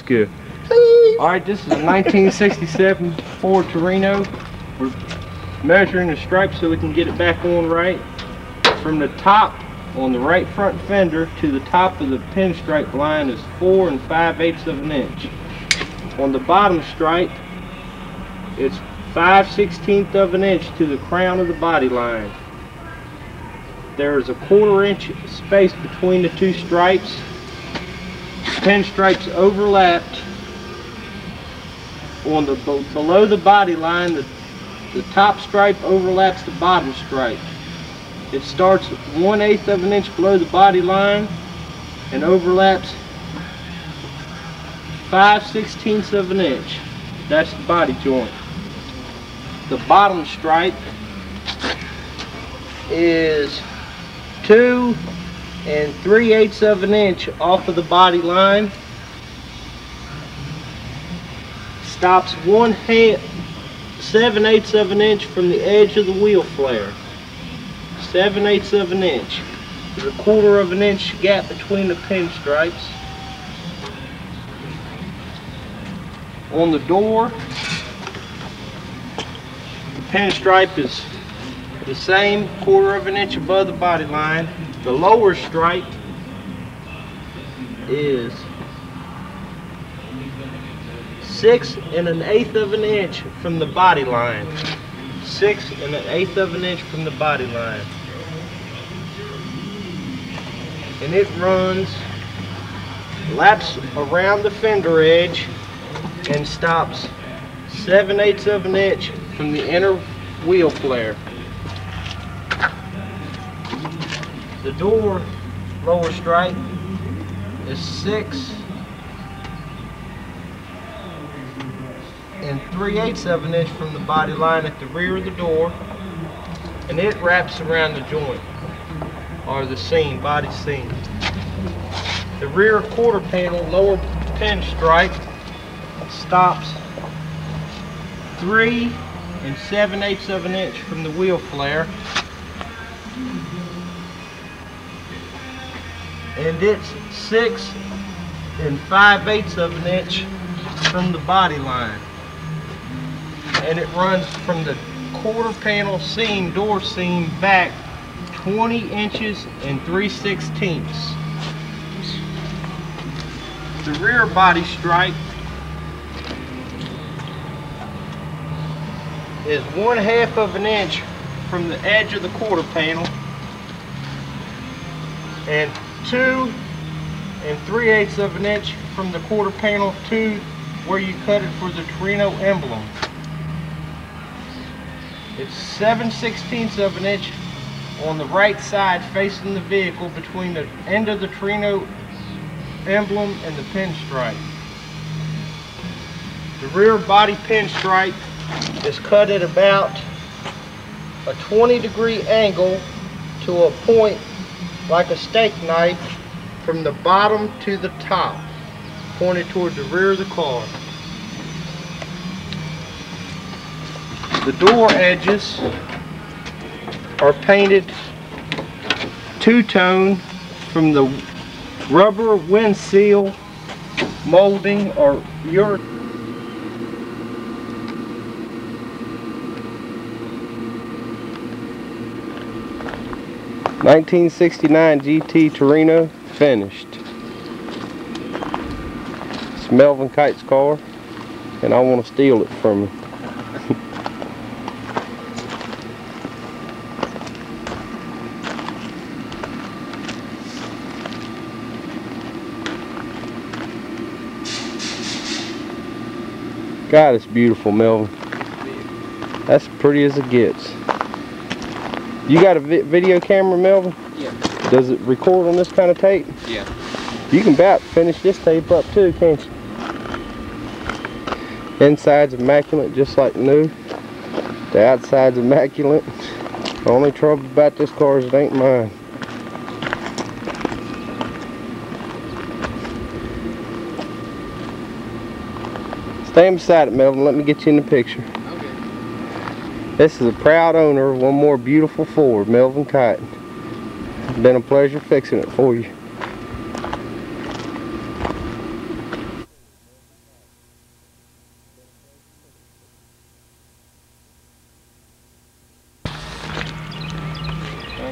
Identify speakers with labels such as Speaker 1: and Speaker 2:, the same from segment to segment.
Speaker 1: good. Alright, this is a 1967 Ford Torino. We're measuring the stripes so we can get it back on right. From the top on the right front fender to the top of the pinstripe line is 4 5/8 of an inch. On the bottom stripe, it's 5/16 of an inch to the crown of the body line. There is a 1/4 inch space between the two stripes. Pinstripes overlapped. On the below the body line, the top stripe overlaps the bottom stripe. It starts 1/8 of an inch below the body line and overlaps 5/16 of an inch. That's the body joint. The bottom stripe is 2 3/8 of an inch off of the body line. Stops 7/8 of an inch from the edge of the wheel flare. 7/8 of an inch. There's a 1/4 of an inch gap between the pinstripes. On the door, the pinstripe is the same, 1/4 of an inch above the body line. The lower stripe is 6 1/8 of an inch from the body line. 6 1/8 of an inch from the body line. And it laps around the fender edge and stops 7/8 of an inch from the inner wheel flare. The door lower stripe is 6 3/8 of an inch from the body line at the rear of the door, and it wraps around the joint or the seam, body seam. The rear 1/4 panel lower pinstripe stops 3 7/8 of an inch from the wheel flare, and it's 6 5/8 of an inch from the body line. And it runs from the 1/4 panel seam, door seam, back 20 inches and 3/16. The rear body stripe is 1/2 of an inch from the edge of the 1/4 panel and 2 3/8 of an inch from the 1/4 panel to where you cut it for the Torino emblem. It's 7/16 of an inch on the right side facing the vehicle between the end of the Torino emblem and the pinstripe. The rear body pinstripe is cut at about a 20-degree angle to a point like a steak knife from the bottom to the top, pointed toward the rear of the car. The door edges are painted two-tone from the rubber wind seal molding or 1969 GT Torino finished. It's Melvin Kite's car, and I want to steal it from him. God, it's beautiful, Melvin. That's pretty as it gets. You got a video camera, Melvin?
Speaker 2: Yeah.
Speaker 1: Does it record on this kind of tape?
Speaker 2: Yeah.
Speaker 1: You can about finish this tape up too, can't you? Inside's immaculate, just like new. The outside's immaculate. The only trouble about this car is it ain't mine. Stand beside it, Melvin. Let me get you in the picture.
Speaker 2: Okay.
Speaker 1: This is a proud owner of one more beautiful Ford, Melvin Kite. It's been a pleasure fixing it for you.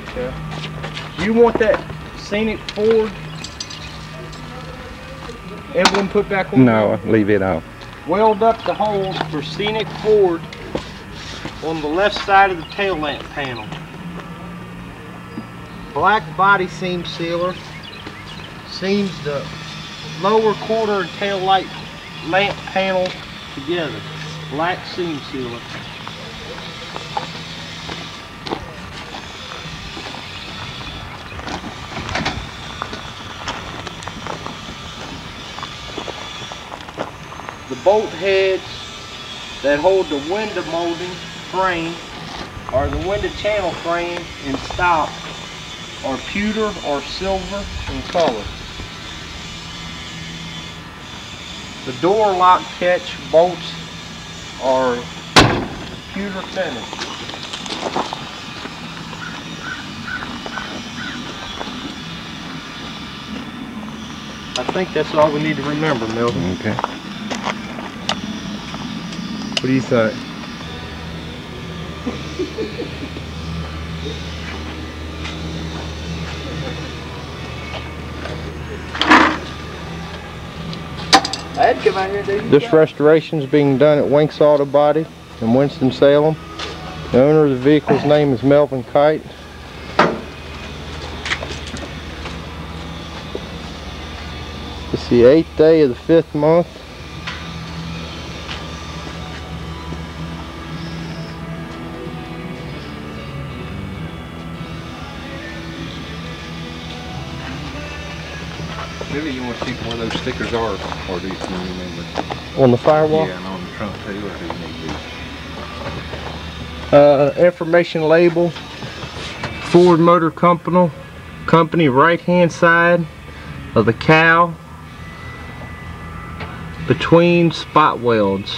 Speaker 1: Okay. You want that scenic Ford emblem put back on?
Speaker 2: No, leave it off.
Speaker 1: Weld up the holes for scenic Ford on the left side of the tail lamp panel. Black body seam sealer seams the lower quarter and tail light lamp panel together. Black seam sealer. The bolt heads that hold the window molding frame or the window channel frame in stock are pewter or silver in color. The door lock catch bolts are pewter finish. I think that's all we need to remember, Melvin.
Speaker 2: Okay.
Speaker 1: What do you think?
Speaker 3: I'd come out here and do
Speaker 1: This restoration is being done at Wenk's Auto Body in Winston-Salem. The owner of the vehicle's name is Melvin Kite. It's the 8th day of the 5th month.
Speaker 2: Really, you want to see where those stickers are, or do you remember?
Speaker 1: On the firewall?
Speaker 2: Yeah, and on the trunk too, or do you need these?
Speaker 1: Information label, Ford Motor Company right hand side of the cowl, between spot welds.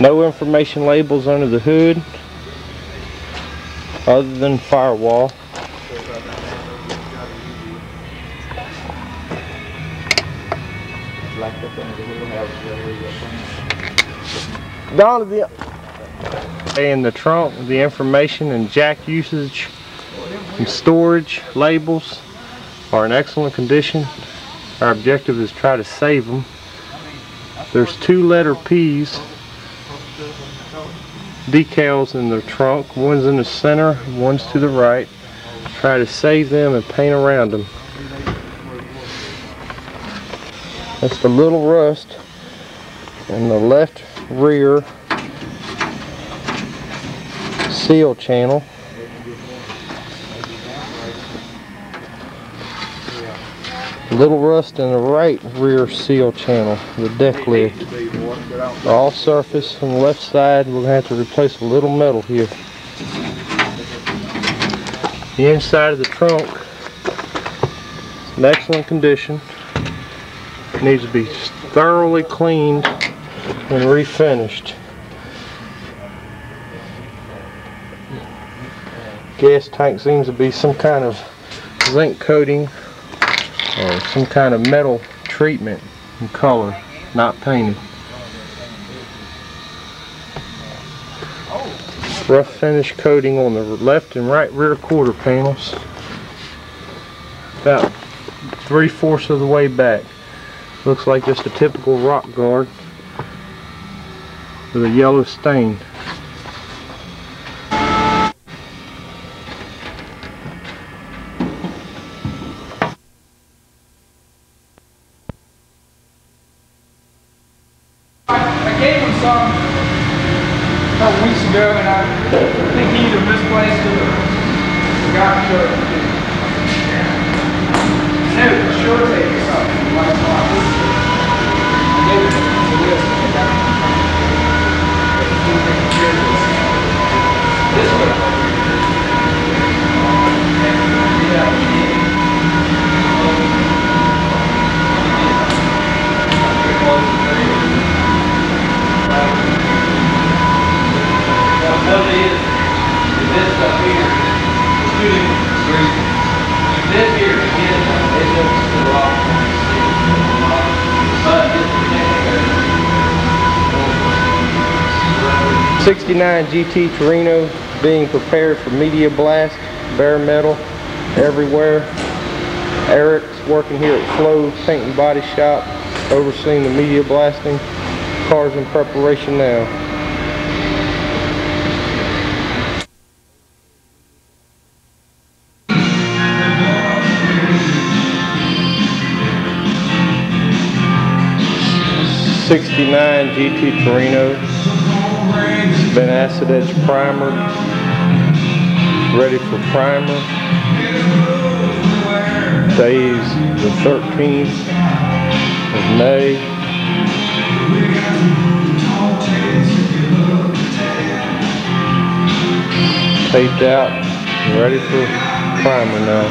Speaker 1: No information labels under the hood other than firewall. In the trunk, the information and jack usage and storage labels are in excellent condition. Our objective is to try to save them. There's 2 letter P's decals in the trunk. One's in the center, one's to the right. Try to save them and paint around them. That's the little rust in the left rear seal channel. Little rust in the right rear seal channel, the deck lid. All surface on the left side. We're going to have to replace a little metal here. The inside of the trunk is in excellent condition. It needs to be thoroughly cleaned and refinished. Gas tank seems to be some kind of zinc coating or some kind of metal treatment in color, not painted. Rough finish coating on the left and right rear quarter panels. About 3/4 of the way back. Looks like just a typical rock guard with a yellow stain.
Speaker 3: I gave him some a couple weeks ago, and I think he either misplaced it or forgot to show it to me. No, for sure take something like that. I gave it to this. This way. This stuff here
Speaker 1: 69 GT Torino being prepared for media blast, bare metal everywhere. Eric's working here at Flow Paint and Body Shop, overseeing the media blasting. Car's in preparation now. '69 GT Torino, been acid edge primer, ready for primer. Today is the 13th of May. Taped out, ready for primer now.